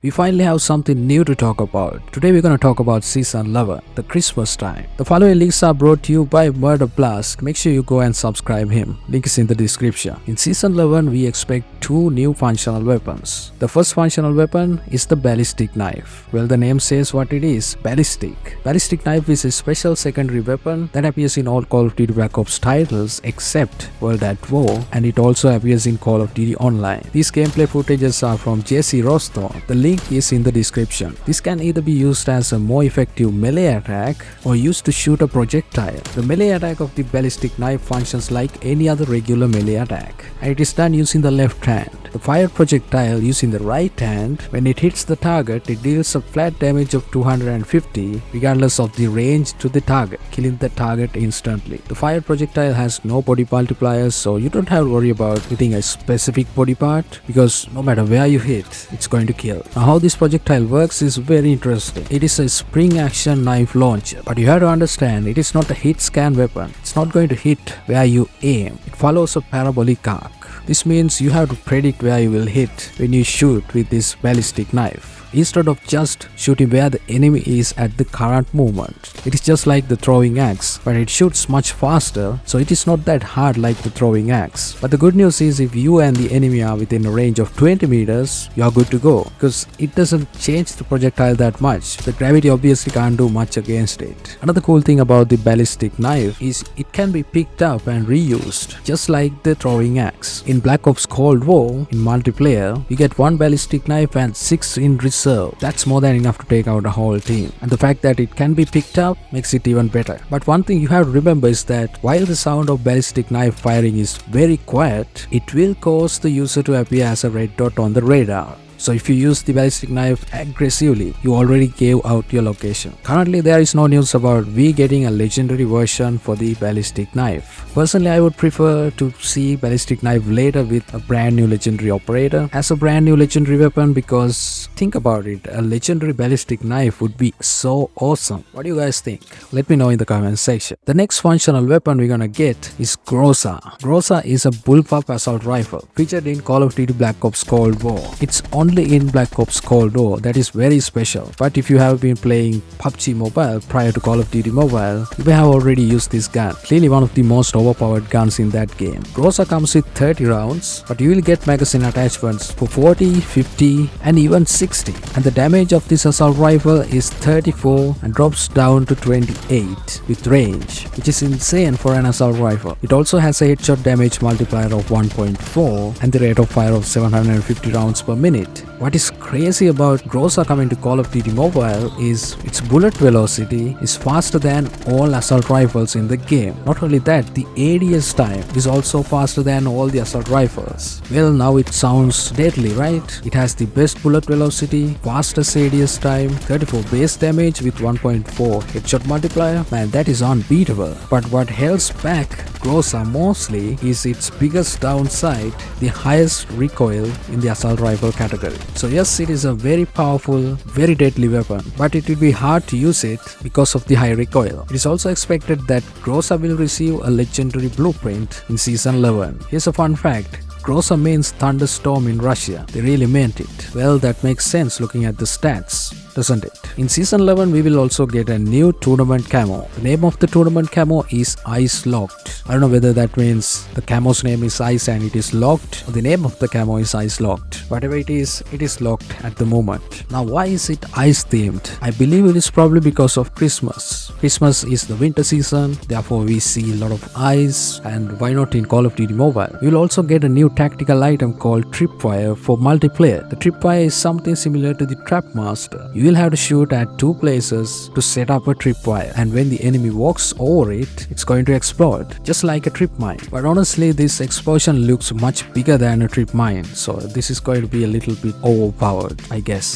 we finally have something new to talk about. Today we're going to talk about Season 11, the Christmas time. The following links are brought to you by Murder Blast. Make sure you go and subscribe him. Link is in the description. In Season 11, we expect two new functional weapons. The first functional weapon is the ballistic knife. Well, the name says what it is, ballistic. Ballistic knife is a special secondary weapon that appears in all Call of Duty Black Ops titles except World at War, and it also appears in Call of Duty Online. These gameplay footages are from JC Rostov. The link is in the description. This can either be used as a more effective melee attack or used to shoot a projectile. The melee attack of the ballistic knife functions like any other regular melee attack, and it is done using the left hand. The fired projectile using the right hand, when it hits the target, it deals a flat damage of 250 regardless of the range to the target, killing the target instantly. The fired projectile has no body multipliers, so you don't have to worry about hitting a specific body part because no matter where you hit, it's going to kill. Now, how this projectile works is very interesting. It is a spring action knife launcher, but you have to understand it is not a hit scan weapon. It's not going to hit where you aim. It follows a parabolic arc. This means you have to predict where you will hit when you shoot with this ballistic knife, instead of just shooting where the enemy is at the current movement. It is just like the throwing axe, but it shoots much faster, so it is not that hard like the throwing axe. But the good news is if you and the enemy are within a range of 20 meters, you are good to go, because it doesn't change the projectile that much. The gravity obviously can't do much against it. Another cool thing about the ballistic knife is it can be picked up and reused, just like the throwing axe. In Black Ops Cold War, in multiplayer, you get one ballistic knife and 6 in reserve. That's more than enough to take out a whole team, and the fact that it can be picked up makes it even better. But one thing you have to remember is that while the sound of ballistic knife firing is very quiet, it will cause the user to appear as a red dot on the radar. So if you use the ballistic knife aggressively, you already gave out your location. Currently there is no news about we getting a legendary version for the ballistic knife. Personally, I would prefer to see ballistic knife later with a brand new legendary operator as a brand new legendary weapon, because think about it, a legendary ballistic knife would be so awesome. What do you guys think? Let me know in the comment section. The next functional weapon we're gonna get is Groza. Groza is a bullpup assault rifle featured in Call of Duty Black Ops Cold War. It's only in Black Ops Cold War. That is very special. But if you have been playing PUBG Mobile prior to Call of Duty Mobile, you may have already used this gun. Clearly one of the most overpowered guns in that game. Groza comes with 30 rounds, but you will get magazine attachments for 40, 50 and even 60. And the damage of this assault rifle is 34 and drops down to 28 with range, which is insane for an assault rifle. It also has a headshot damage multiplier of 1.4 and the rate of fire of 750 rounds per minute. What is crazy about Groza coming to Call of Duty Mobile is its bullet velocity is faster than all assault rifles in the game. Not only that, the ADS time is also faster than all the assault rifles. Well, now it sounds deadly, right? It has the best bullet velocity, fastest ADS time, 34 base damage with 1.4 headshot multiplier. Man, that is unbeatable. But what holds back Groza mostly is its biggest downside, the highest recoil in the assault rifle category. So yes, it is a very powerful, very deadly weapon, but it will be hard to use it because of the high recoil. It is also expected that Groza will receive a legendary blueprint in Season 11. Here's a fun fact. Groza means thunderstorm in Russia. They really meant it. Well, that makes sense looking at the stats, doesn't it? In Season 11, we will also get a new tournament camo. The name of the tournament camo is Ice Locked. I don't know whether that means the camo's name is Ice and it is locked, or the name of the camo is Ice Locked. Whatever it is locked at the moment. Now, why is it ice themed? I believe it is probably because of Christmas. Christmas is the winter season, therefore we see a lot of ice, and why not in Call of Duty Mobile? We will also get a new tactical item called Tripwire for multiplayer. The Tripwire is something similar to the Trapmaster. You will have to shoot at 2 places to set up a tripwire, and when the enemy walks over it, it's going to explode, just like a trip mine. But honestly, this explosion looks much bigger than a trip mine, so this is going to be a little bit overpowered, I guess.